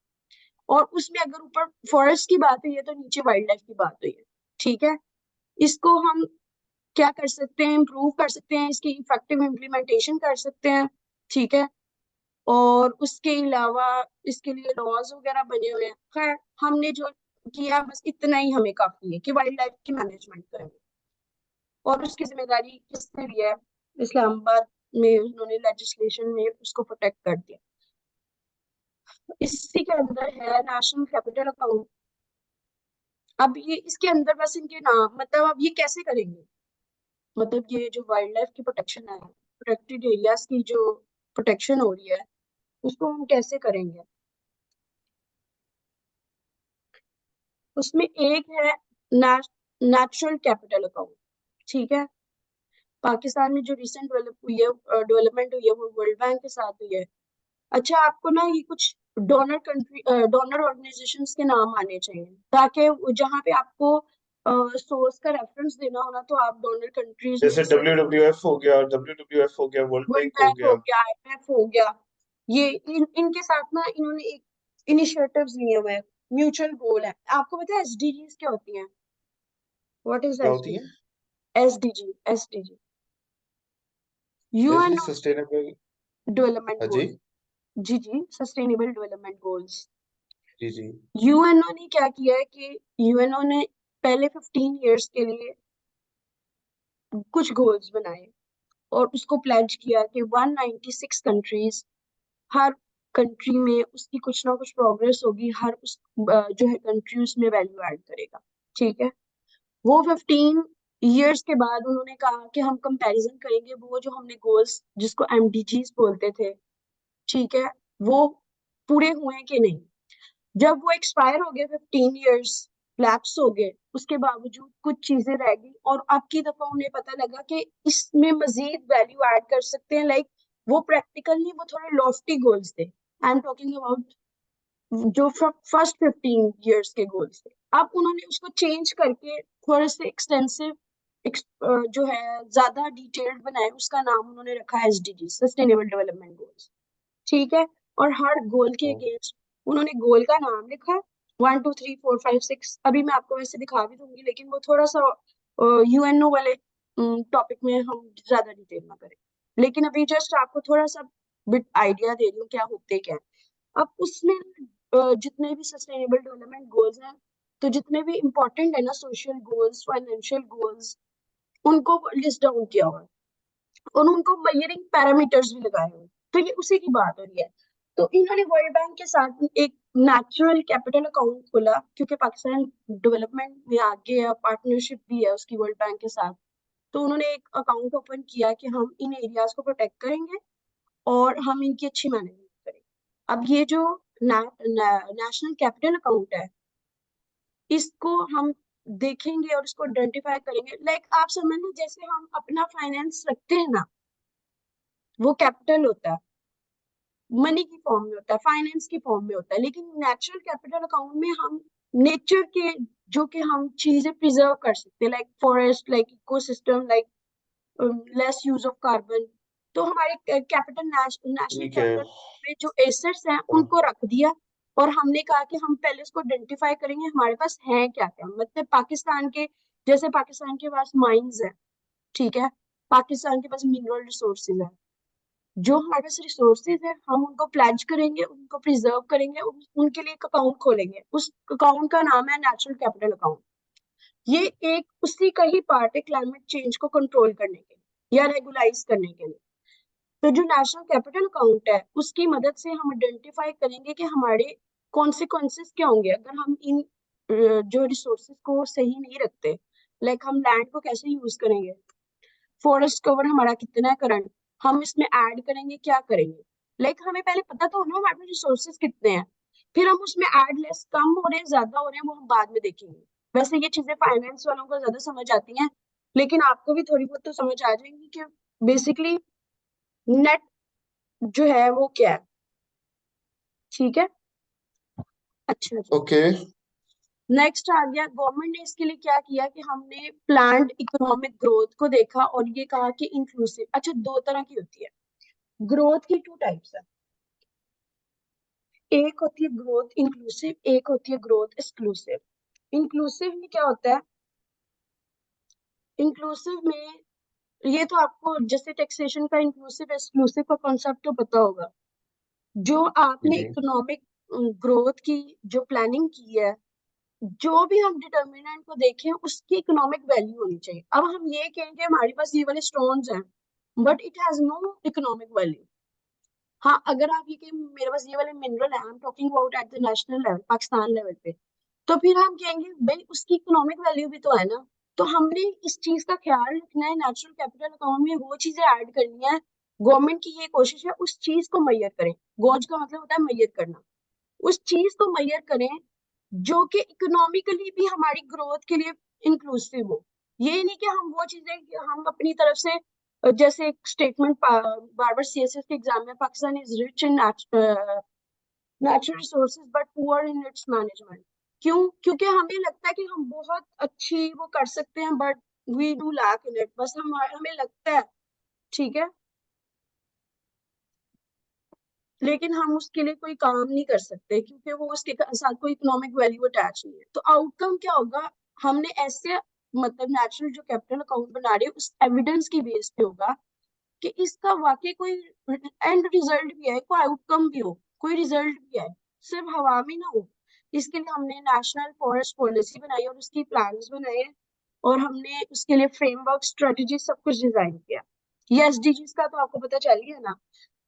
और उसमें अगर ऊपर फॉरेस्ट की बात हुई है तो नीचे वाइल्ड लाइफ की बात हुई है। ठीक है, इसको हम क्या कर सकते हैं, इम्प्रूव कर सकते हैं, इसकी इफेक्टिव इम्प्लीमेंटेशन कर सकते हैं। ठीक है, और उसके अलावा इसके लिए लॉज वगैरह बने हुए हैं। खैर, हमने जो किया बस इतना ही हमें काफी है कि वाइल्ड लाइफ की मैनेजमेंट करें। और उसकी जिम्मेदारी किसने लिया है, इस्लामाबाद में उन्होंने लेजिस्लेशन में उसको प्रोटेक्ट कर दिया। इसी के अंदर है नेशनल कैपिटल अकाउंट। अब ये इसके अंदर बस इनके नाम, मतलब अब ये कैसे करेंगे, मतलब ये जो वाइल्ड लाइफ की प्रोटेक्शन है, प्रोटेक्टेड एरियाज की जो प्रोटेक्शन हो रही है, उसको हम कैसे करेंगे। उसमें एक है नेचुरल कैपिटल अकाउंट। ठीक है, पाकिस्तान में जो रिसेंट डेवलप हुई है, डेवलपमेंट हुई है, वो वर्ल्ड बैंक के साथ हुई है। अच्छा, आपको ना ये कुछ डोनर कंट्री, डोनर ऑर्गेनाइजेशंस के नाम आने चाहिए, ताकि जहां पे आपको सोर्स का रेफरेंस देना होना तो आप डोनर कंट्रीज में जैसे जैसे WWF हो गया, WWF हो गया, वर्ल्ड वर्ल्ड बैंक हो बैंक हो गया। गया, IMF हो गया, ये इनके साथ ना इन्होंने एक इनिशिएटिव्स लिए हुए हैं। म्यूचुअल गोल है। आपको पता है एसडीजीज क्या होती हैं, व्हाट इज क्या होती एसडीजी? है? SDG SD UNO sustainable. Development हाँ जी। गोल्स। जी जी, सस्टेनेबल डेवलपमेंट गोल्स। जी जी। यूएनओ ने क्या किया है कि यूएनओ ने पहले 15 इयर्स के लिए कुछ गोल्स बनाए, और उसको प्लेज किया कि 196 कंट्रीज, हर कंट्री में उसकी कुछ ना कुछ प्रोग्रेस होगी, हर उस जो है कंट्री उसमें वैल्यू ऐड करेगा। ठीक है, वो 15 इयर्स के बाद उन्होंने कहा कि हम कंपैरिजन करेंगे वो जो हमने गोल्स जिसको एमडीजीज बोलते थे, ठीक है, वो पूरे हुए कि नहीं। जब वो एक्सपायर हो गए, 15 इयर्स लैप्स हो गए, उसके बावजूद कुछ चीजें रह गई, और अब की दफा उन्हें पता लगा कि इसमें मजीद वैल्यू ऐड कर सकते हैं। लाइक वो प्रैक्टिकल नहीं, वो थोड़े लॉफ्टी गोल्स थे। आई एम टॉकिंग अबाउट जो फर्स्ट 15 इयर्स के गोल्स थे। अब उन्होंने उसको चेंज करके थोड़े से एक्सटेंसिव, जो है ज्यादा डिटेल्ड बनाए, उसका नाम उन्होंने रखा है एसडीजी, सस्टेनेबल डेवलपमेंट गोल्स। ठीक है, और हर गोल के हाँ। अगेंस्ट उन्होंने गोल का नाम लिखा, 1 2 3 4 5 6। अभी मैं आपको वैसे दिखा भी दूंगी, लेकिन वो थोड़ा सा यूएनओ वाले टॉपिक में हम ज्यादा डिटेल में करें। लेकिन अभी जस्ट आपको थोड़ा सा बिट आइडिया दे रही हूँ क्या होते क्या है। अब उसमें जितने भी सस्टेनेबल डेवलपमेंट गोल्स हैं, तो जितने भी इंपॉर्टेंट है ना, सोशल गोल्स, फाइनेंशियल गोल्स, उनको लिस्ट डाउन किया हुआ है, और उनको मेजरिंग पैरामीटर्स भी लगाए हुए हैं। तो ये उसी की बात हो रही है। तो इन्होंने वर्ल्ड बैंक के साथ एक नेचुरल कैपिटल अकाउंट खोला, क्योंकि पाकिस्तान डेवलपमेंट में आगे है, पार्टनरशिप भी है उसकी वर्ल्ड बैंक के साथ। तो उन्होंने एक अकाउंट ओपन किया कि हम इन एरियाज को प्रोटेक्ट करेंगे और हम इनकी अच्छी मैनेजमेंट करेंगे। अब ये जो नेशनल कैपिटल अकाउंट है, इसको हम देखेंगे और इसको आइडेंटिफाई करेंगे। लाइक आप समझ लीजिए जैसे हम अपना फाइनेंस रखते हैं ना, वो कैपिटल होता है, मनी की फॉर्म में होता है, फाइनेंस की फॉर्म में होता है। लेकिन नेचुरल कैपिटल अकाउंट में हम नेचर के जो कि हम चीजें प्रिजर्व कर सकते हैं, like forest, like ecosystem, like less use of carbon, तो हमारे कैपिटल नेशनल ठीक है। कैपिटल में जो एसेट्स हैं हाँ, उनको रख दिया, और हमने कहा कि हम पहले उसको आइडेंटिफाई करेंगे हमारे पास है क्या क्या। मतलब पाकिस्तान के, जैसे पाकिस्तान के पास माइंस है, ठीक है, पाकिस्तान के पास मिनरल रिसोर्सेज है, जो हमारे पास रिसोर्सेज है हम उनको प्लेज करेंगे, उनको प्रिजर्व करेंगे, उनके लिए एक अकाउंट खोलेंगे, उस अकाउंट का नाम है नेचुरल कैपिटल अकाउंट। ये एक उसी का ही पार्ट है क्लाइमेट चेंज को कंट्रोल करने के लिए या रेगुलाइज करने के लिए। तो जो नेशनल कैपिटल अकाउंट है उसकी मदद से हम आइडेंटिफाई करेंगे कि हमारे कॉन्सिक्वेंसेस क्या होंगे अगर हम इन जो रिसोर्सेज को सही नहीं रखते। लाइक हम लैंड को कैसे यूज करेंगे, फॉरेस्ट कवर हमारा कितना है करंट, हम इसमें ऐड करेंगे क्या करेंगे। लाइक हमें पहले पता तो हो ना हमारे पास रिसोर्सेज कितने हैं, फिर हम उसमें ऐड लेस कम हो रहे हैं ज्यादा हो रहे हैं वो हम बाद में देखेंगे। वैसे ये चीजें फाइनेंस वालों को ज्यादा समझ आती हैं, लेकिन आपको भी थोड़ी बहुत तो समझ आ जाएंगी कि बेसिकली नेट जो है वो क्या है। ठीक है, अच्छा जी। ओके। नेक्स्ट आ गया, गवर्नमेंट ने इसके लिए क्या किया कि हमने प्लान्ड इकोनॉमिक ग्रोथ को देखा और ये कहा कि इंक्लूसिव। अच्छा, दो तरह की होती है ग्रोथ की, टू टाइप्स है, एक होती है ग्रोथ इंक्लूसिव, एक होती है ग्रोथ एक्सक्लूसिव। इंक्लूसिव में क्या होता है, इंक्लूसिव में ये तो आपको जैसे टैक्सेशन का इंक्लूसिव एक्सक्लूसिव का कॉन्सेप्ट तो पता होगा। जो जी आपने जी। इकोनॉमिक ग्रोथ की जो प्लानिंग की है, जो भी हम डिटर्मिनेंट को देखें उसकी इकोनॉमिक वैल्यू होनी चाहिए। अब हम ये कहेंगे हमारे पास ये वाले स्टोन्स हैं but it has no economic value. हाँ, अगर आप ये कि मेरे पास ये वाले मिनरल है, I am talking about at the national level, Pakistan level पे, तो फिर हम कहेंगे भाई उसकी इकोनॉमिक वैल्यू भी तो है ना। तो हमने इस चीज का ख्याल रखना है, नेचुरल कैपिटल अकाउंट में वो चीजें ऐड करनी है। गवर्नमेंट की ये कोशिश है उस चीज को मैयर करें, गौज का मतलब होता है मैयर करना, उस चीज को मैयर करें जो कि इकोनॉमिकली भी हमारी ग्रोथ के लिए इंक्लूसिव हो। ये नहीं कि हम वो चीजें कि हम अपनी तरफ से जैसे एक स्टेटमेंट बार बार सीएसएस के एग्जाम में, Pakistan is rich in natural resources but poor in its management. क्यों? क्योंकि हमें लगता है कि हम बहुत अच्छी वो कर सकते हैं but we do lack in it, बस हम हमें लगता है, ठीक है, लेकिन हम उसके लिए कोई काम नहीं कर सकते क्योंकि वो उसके साथ कोई इकोनॉमिक वैल्यू अटैच नहीं है। तो आउटकम क्या होगा, हमने ऐसे मतलब नेचुरल जो कैपिटल अकाउंट बना रहे हैं उस एविडेंस की बेस पे होगा कि इसका वाकई कोई एंड रिजल्ट भी है, कोई आउटकम भी हो, कोई रिजल्ट भी है, सिर्फ हवा में ना हो। इसके लिए हमने नेशनल फॉरेस्ट पॉलिसी बनाई और उसकी प्लान्स बनाए, और हमने उसके लिए फ्रेमवर्क स्ट्रेटजी सब कुछ डिजाइन किया। ये एसडीजीज का तो आपको पता चल गया ना।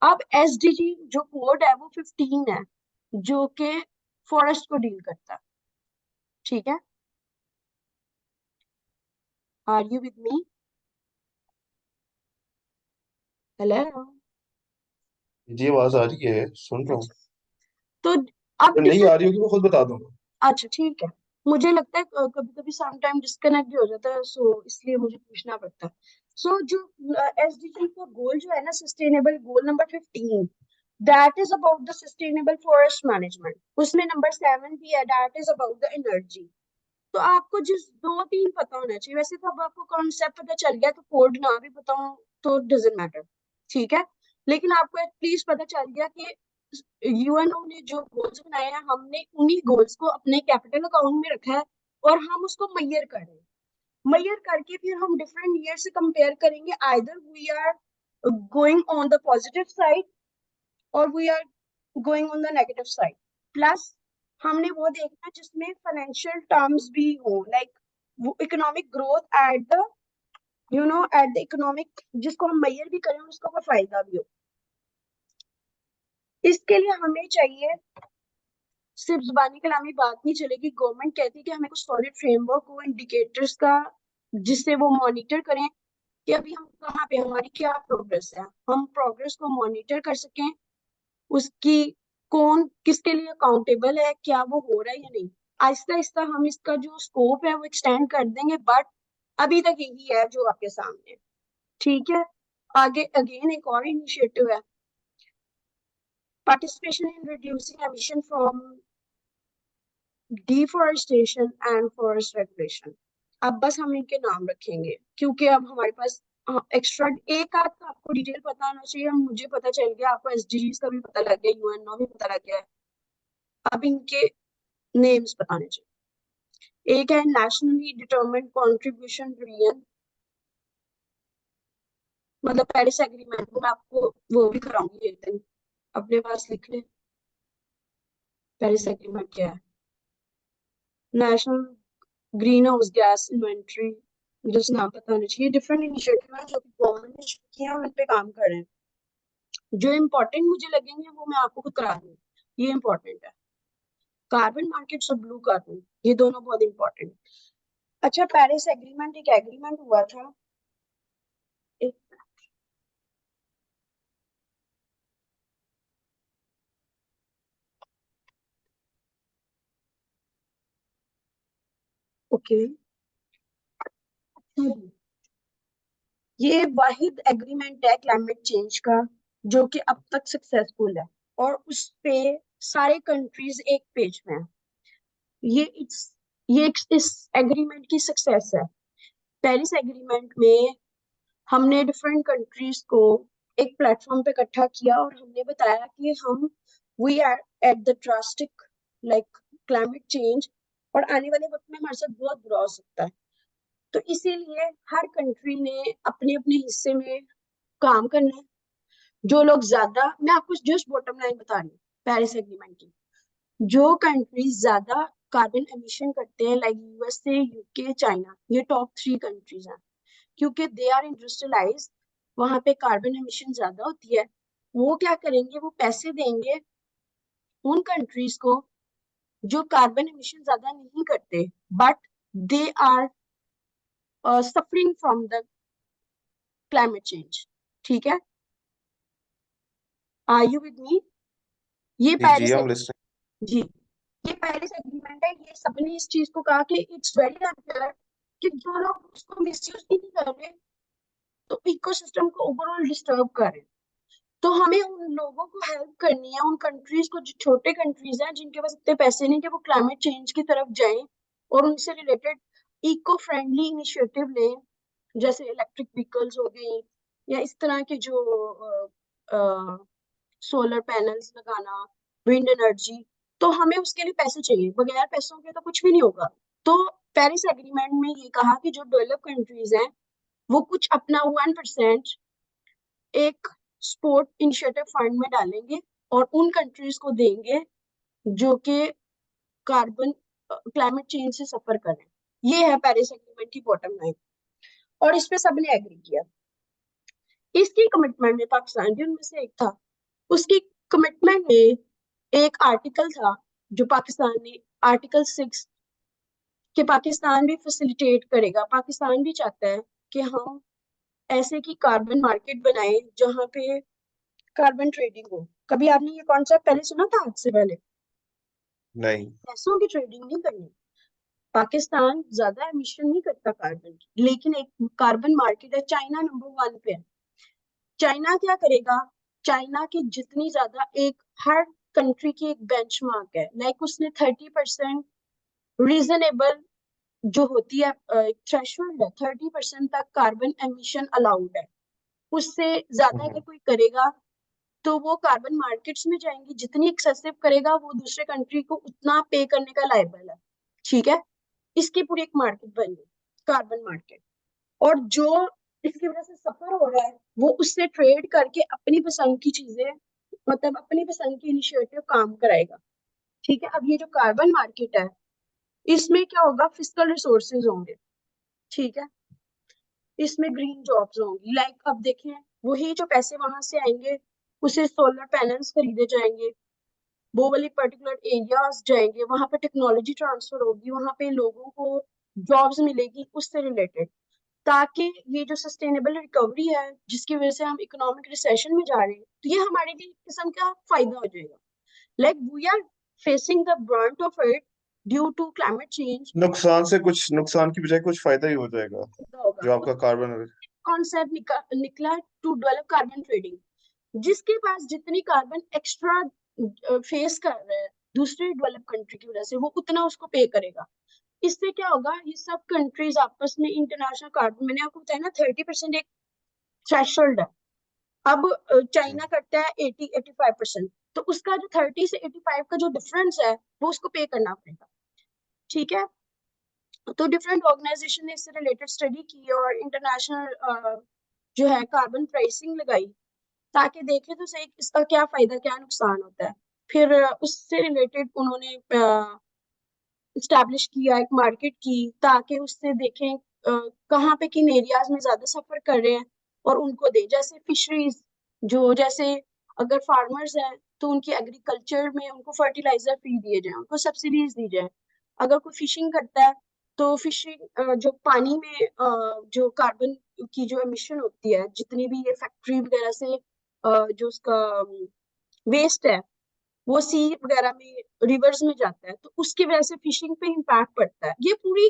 अब एसडीजी जो कोड है वो 15 है जो कि फॉरेस्ट को डील करता है। ठीक है, are you with me? Hello? जी आवाज आ रही है, सुन रहा हूँ। अच्छा, तो अब अगर नहीं डिफरेंट, आ रही होगी मैं खुद बता दूंगा। अच्छा ठीक है, मुझे लगता है कभी कभी सम टाइम डिस्कनेक्ट भी हो जाता है, सो इसलिए मुझे पूछना पड़ता है। सो जो एसडीजी का गोल जो है ना, sustainable goal number 15, that is about the sustainable forest management. उसमें नंबर 7 भी है, that is about the energy. तो आपको जिस दो तीन पता होना चाहिए, वैसे तो अब आपको कॉन्सेप्ट पता चल गया तो कोड ना भी पता हो तो डजेंट मैटर, ठीक है, लेकिन आपको एटलीस्ट पता चल गया कि यूएनओ ने जो गोल्स बनाए हैं हमने उन्हीं गोल्स को अपने कैपिटल अकाउंट में रखा है, और हम उसको मैयर कर रहे हैं। मैयर करके फिर हम डिफरेंट ईयर से कंपेयर करेंगे, either we are going on the positive side और we are going on the negative side. Plus हमने वो देखना जिसमें फाइनेंशियल टर्म्स भी हो, like economic growth at the at the economic, जिसको हम मैयर भी करें उसका कोई फायदा भी हो। इसके लिए हमें चाहिए, सिर्फ जुबानी कलामी बात नहीं चलेगी, गवर्नमेंट कहती है कि हमें कुछ सॉलिड फ्रेमवर्क हो इंडिकेटर्स का जिससे वो मॉनिटर करें कि अभी हम कहाँ पे, हमारी क्या प्रोग्रेस है, हम प्रोग्रेस को मॉनिटर कर सकें, उसकी कौन किसके लिए अकाउंटेबल है, क्या वो हो रहा है या नहीं। आहिस्ता आहिस्ता हम इसका जो स्कोप है वो एक्सटेंड कर देंगे, बट अभी तक यही है जो आपके सामने है। ठीक है, आगे अगेन एक और इनिशिएटिव है, participation in reducing emission from deforestation and forest regulation. अब बस हम इनके नाम रखेंगे क्योंकि अब हमारे पास एक्स्ट्रा एक आध का आपको डिटेल पता होना चाहिए, मुझे पता चल गया, आपको एसडीजीज का भी पता लग गया, यूएनओ भी पता लग गया। अब इनके नेम्स बताने चाहिए। एक है नेशनली डिटरमाइंड कंट्रीब्यूशन बिलियन, मतलब पेरिस एग्रीमेंट को मैं आपको वो भी कराऊंगी एक दिन, अपने पास लिख ले पेरिस एग्रीमेंट क्या है। National green house gas inventory, जिस नाम पता होना चाहिए। डिफरेंट इनिशिएटिव है जो कि गवर्नमेंट ने शुरू किए हैं और उन पे काम कर रहे हैं। जो इम्पोर्टेंट मुझे लगेंगे वो मैं आपको खुद करा दूंगी, ये इम्पोर्टेंट है। कार्बन मार्केट्स और ब्लू कार्बन, ये दोनों बहुत इंपॉर्टेंट। अच्छा, पेरिस एग्रीमेंट एक एग्रीमेंट हुआ था, एक ओके, ये वाहिद एग्रीमेंट है क्लाइमेट चेंज का जो कि अब तक सक्सेसफुल है, और उस पे सारे कंट्रीज एक पेज में है। ये इट्स इस एग्रीमेंट की सक्सेस है। पेरिस एग्रीमेंट में हमने डिफरेंट कंट्रीज को एक प्लेटफॉर्म पे इकट्ठा किया और हमने बताया कि हम we are at the drastic like climate change, और आने वाले वक्त में हमारे साथ बहुत बुरा हो सकता है। तो इसीलिए हर कंट्री ने अपने अपने हिस्से में काम करना है। जो लोग ज्यादा, मैं आपको जस्ट बॉटम लाइन बता रही हूँ पेरिस एग्रीमेंट की, जो कंट्रीज ज्यादा कार्बन एमिशन करते हैं लाइक यूएसए, यूके, चाइना, ये टॉप 3 कंट्रीज हैं, क्योंकि दे आर इंडस्ट्रियलाइज, वहां पे कार्बन एमिशन ज्यादा होती है। वो क्या करेंगे, वो पैसे देंगे उन कंट्रीज को जो कार्बन एमिशन ज्यादा नहीं करते, but they are suffering from the climate change. ठीक है, आर यू विद मी? ये जी जी, पेरिस, हम लिस्टिंग। जी, ये पेरिस एग्रीमेंट है। ये सबने इस चीज को कहा कि इट्स वेरी अनफेयर कि जो लोग उसको मिसयूज नहीं कर रहे तो इकोसिस्टम को ओवरऑल डिस्टर्ब कर रहे हैं। तो हमें उन लोगों को हेल्प करनी है, उन कंट्रीज को जो छोटे कंट्रीज हैं जिनके पास इतने पैसे नहीं कि वो क्लाइमेट चेंज की तरफ जाएं, और उनसे रिलेटेड इको फ्रेंडली इनिशिएटिव लें, जैसे इलेक्ट्रिक व्हीकल्स हो गई, या इस तरह के जो सोलर पैनल्स लगाना, विंड एनर्जी। तो हमें उसके लिए पैसे चाहिए, बगैर पैसों के तो कुछ भी नहीं होगा। तो पेरिस एग्रीमेंट में ये कहा कि जो डेवलप कंट्रीज हैं वो कुछ अपना 1% एक स्पोर्ट इनिशिएटिव फंड में डालेंगे और उन कंट्रीज को देंगे जो कि कार्बन क्लाइमेट चेंज से सफर करें। ये है पेरिस एग्रीमेंट की बॉटम लाइन, और इस पे सबने एग्री किया। इसकी कमिटमेंट में पाकिस्तान भी उनमें से एक था। उसकी कमिटमेंट में एक आर्टिकल था जो पाकिस्तान ने, आर्टिकल 6, कि पाकिस्तान भी फैसिलिटेट करेगा, पाकिस्तान भी चाहता है कि हम ऐसे की कार्बन मार्केट बनाए जहाँ पे कार्बन ट्रेडिंग हो। कभी आपने ये कॉन्सेप्ट पहले सुना था आज से पहले? नहीं। पैसों की ट्रेडिंग नहीं करनी। पाकिस्तान ज्यादा एमिशन नहीं करता कार्बन की, लेकिन एक कार्बन मार्केट है। चाइना नंबर 1 पे है। चाइना क्या करेगा, चाइना की जितनी ज्यादा, एक हर कंट्री की एक बेंचमार्क है, लाइक उसने 30% रीजनेबल जो होती है, थ्रेशोल्ड है, 30% तक कार्बन एमिशन अलाउड है। उससे ज्यादा अगर हम्म। कोई करेगा तो वो कार्बन मार्केट्स में जाएंगी, जितनी एक्सेसिव करेगा वो दूसरे कंट्री को उतना पे करने का लायबल है। ठीक है, इसकी पूरी एक मार्केट बन गई, कार्बन मार्केट। और जो इसकी वजह से सफर हो रहा है वो उससे ट्रेड करके अपनी पसंद की चीजें, मतलब अपनी पसंद की इनिशिएटिव काम कराएगा। ठीक है, अब ये जो कार्बन मार्केट है इसमें क्या होगा, फिजिकल रिसोर्सेज होंगे। ठीक है, इसमें ग्रीन जॉब्स होंगी, लाइक अब देखें, वही जो पैसे वहां से आएंगे उसे सोलर पैनल्स खरीदे जाएंगे, वो वाली पर्टिकुलर एरियाज जाएंगे, वहां पे टेक्नोलॉजी ट्रांसफर होगी, वहां पे लोगों को जॉब्स मिलेगी उससे रिलेटेड, ताकि ये जो सस्टेनेबल रिकवरी है जिसकी वजह से हम इकोनॉमिक रिसेशन में जा रहे हैं, तो ये हमारे लिए एक किस्म का फायदा हो जाएगा। Like we are facing the brunt of it due to climate change. नुकसान से कुछ, नुकसान की बजाय कुछ फायदा ही हो जाएगा। होगा जो आपका कार्बन। कॉन्सेप्ट निकला टू डेवलप कार्बन ट्रेडिंग। जिसके पास जितनी कार्बन एक्स्ट्रा फेस कर रहा है दूसरी डेवलप कंट्री की वजह से, वो उतना उसको पे करेगा। इससे क्या होगा, ये सब कंट्रीज आपस में इंटरनेशनल कार्बन, मैंने आपको बताया ना 30% एक थ्रेशोल्ड है। अब चाइना करता है 80-85%, तो उसका जो 30 से 85 का जो डिफरेंस है वो उसको पे करना पड़ेगा। ठीक है। तो डिफरेंट ऑर्गेनाइजेशन ने इससे रिलेटेड स्टडी की और इंटरनेशनल जो है कार्बन प्राइसिंग लगाई, ताकि देखें तो सही इसका क्या फायदा क्या नुकसान होता है। फिर उससे रिलेटेड उन्होंने स्टैब्लिश किया एक मार्केट की, ताकि उससे देखें कहाँ पे किन एरियाज में ज्यादा सफर कर रहे हैं और उनको दे। जैसे फिशरीज, जो जैसे अगर फार्मर्स हैं तो उनकी एग्रीकल्चर में उनको फर्टिलाइजर फ्री दिए जाए, उनको सब्सिडीज दी जाए। अगर कोई फिशिंग करता है तो फिशिंग जो पानी में जो कार्बन की जो एमिशन होती है, जितनी भी ये फैक्ट्री वगैरह से जो उसका वेस्ट है वो सी वगैरह में, रिवर्स में जाता है, तो उसकी वजह से फिशिंग पे इम्पैक्ट पड़ता है। ये पूरी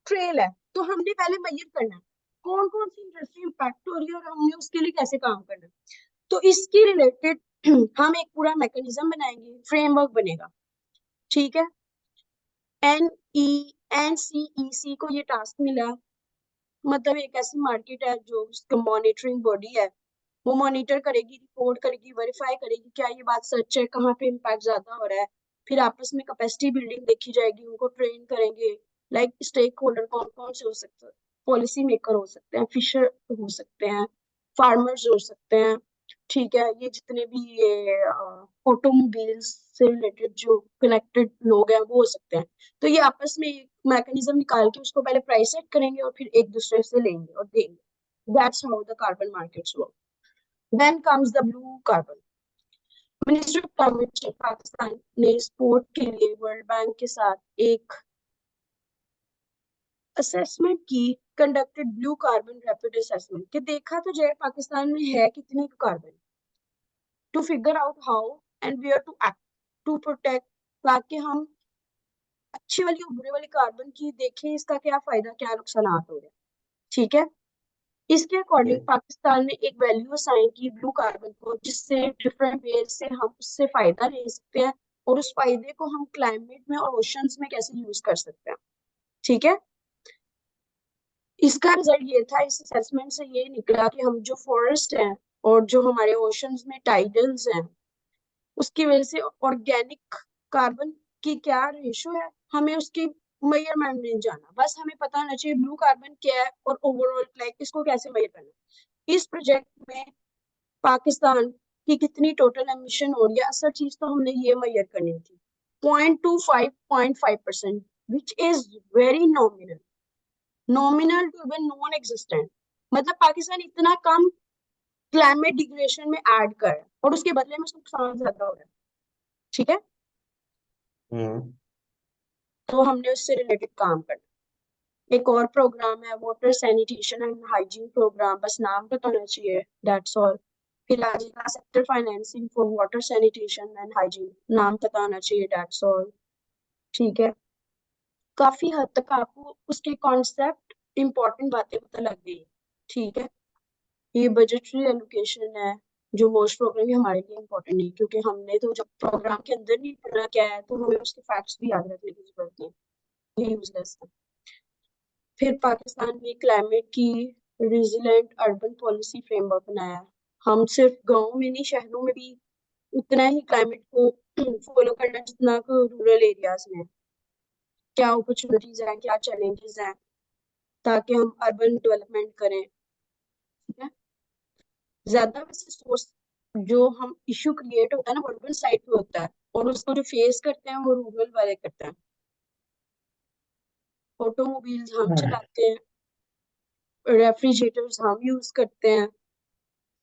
ट्रेल है। तो हमने पहले मेजर करना है कौन कौन सी इंडस्ट्री इम्पैक्ट हो रही है और हमने उसके लिए कैसे काम करना है। तो इसके रिलेटेड हम एक पूरा मैकेनिज्म बनाएंगे, फ्रेमवर्क बनेगा। ठीक है। NENCEC को ये टास्क मिला, मतलब एक ऐसी मार्केट है जो उसका मॉनिटरिंग बॉडी है। वो मॉनिटर करेगी, रिपोर्ट करेगी, वेरीफाई करेगी क्या ये बात सच है, कहाँ पे इम्पैक्ट ज्यादा हो रहा है। फिर आपस में कैपेसिटी बिल्डिंग देखी जाएगी, उनको ट्रेन करेंगे। लाइक स्टेक होल्डर कौन कौन से हो सकते हैं, पॉलिसी मेकर हो सकते हैं, फिशर हो सकते हैं, फार्मर्स हो सकते हैं। ठीक है। ये जितने भी ये ऑटोमोबाइल्स से रिलेटेड जो कनेक्टेड लोग हैं वो हो सकते हैं। तो ये आपस में एक मैकेनिज्म निकाल के उसको पहले प्राइस सेट करेंगे और फिर एक दूसरे से लेंगे और देंगे। That's how the carbon markets work. Then comes the blue carbon. Ministry of climate change Pakistan ने स्पोर्ट के लिए वर्ल्ड बैंक के साथ एक असेसमेंट की, conducted blue carbon rapid assessment, कि देखा तो जाए पाकिस्तान में है कितनी carbon, to figure out how and where to act to protect, ताकि हम अच्छी वाली बुरे वाली कार्बन की देखें इसका क्या फायदा क्या नुकसान हो रहे हैं। ठीक है। इसके अकॉर्डिंग हम्म। पाकिस्तान ने एक वैल्यू असाइन की ब्लू कार्बन को, जिससे डिफरेंट वेज से हम उससे फायदा ले सकते हैं और उस फायदे को हम क्लाइमेट में और ओशंस में कैसे यूज कर सकते हैं। ठीक है। इसका रिजल्ट ये था, इस असेसमेंट से ये निकला कि हम जो फॉरेस्ट हैं और जो हमारे ओशंस में टाइडल्स हैं, उसकी वजह से ऑर्गेनिक कार्बन की क्या रेशो है, हमें उसकी मेजरमेंट नहीं जाना, बस हमें पता होना चाहिए ब्लू कार्बन क्या है और ओवरऑल लाइक इसको कैसे मेजर करना है। इस प्रोजेक्ट में पाकिस्तान की कितनी टोटल एमिशन हो रही है, असल चीज तो हमने ये मेजर करनी थी। 0.25-0.5%, which is very nominal, nominal to even non existent. मतलब पाकिस्तान इतना कम क्लाइमेट डिग्रेडेशन में ऐड कर रहा है और उसके बदले में उसको नुकसान ज्यादा हो रहा है। ठीक है। हम्म। तो हमने उससे रिलेटेड काम करना। एक और प्रोग्राम है water sanitation and hygiene program, बस नाम पता होना चाहिए, दैट्स ऑल। फिर आ जाएगा sector financing for water sanitation and hygiene, नाम पता होना चाहिए, दैट्स ऑल। ठीक है। काफी हद तक आपको उसके कॉन्सेप्ट इंपॉर्टेंट बातें पता लग गई। ठीक है। ये बजटरी एलोकेशन है, जो मोस्ट प्रोग्राम हमारे लिए इम्पोर्टेंट नहीं, क्योंकि हमने तो जब प्रोग्राम के अंदर नहीं पढ़ा क्या है तो हमें उसके फैक्ट्स भी याद रखने की जरूरत नहीं, ये यूजलेस है। फिर पाकिस्तान ने क्लाइमेट की रिजिलेंट अर्बन पॉलिसी फ्रेमवर्क बनाया। हम सिर्फ गांव में नहीं, शहरों में भी उतना ही क्लाइमेट को फॉलो करना जितना को रूरल एरियाज में। क्या अपॉर्चुनिटीज हैं, क्या चैलेंजेस हैं, ताकि हम अर्बन डेवलपमेंट करें। ठीक है। ज्यादा वैसे सोर्स जो हम इशू क्रिएट होता है ना, अर्बन साइड पे होता है, और उसको जो फेस करते हैं वो रूरल वाले करते हैं। ऑटोमोबाइल्स हम चलाते हैं, रेफ्रिजरेटर्स हम यूज करते हैं।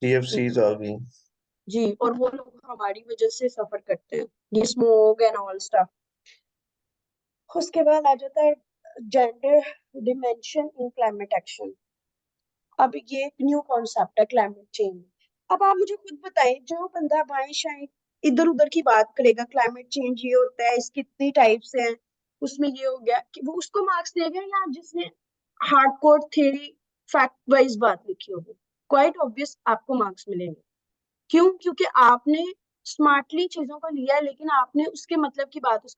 CFCs आ गई। जी, और वो लोग हमारी वजह से सफर करते हैं, ये स्मोक एंड ऑल स्टफ। उसके बाद आ जाता है जेंडर डिमेंशन इन क्लाइमेट एक्शन। अब ये एक न्यू कॉन्सेप्ट है क्लाइमेट चेंज। अब आप मुझे खुद बताएं, जो बंदा बाएं शाएं इधर उधर की बात करेगा, क्लाइमेट चेंज ये होता है, इसकी इतनी टाइप्स हैं, उसमें ये हो गया, कि वो उसको मार्क्स देगा या जिसने हार्डकोर थ्योरी फैक्ट वाइज बात लिखी होगी? क्वाइट ऑब्वियस आपको मार्क्स मिलेंगे। क्यों? क्योंकि आपने स्मार्टली चीजों को लिया है, लेकिन आपने उसके मतलब की बात उसको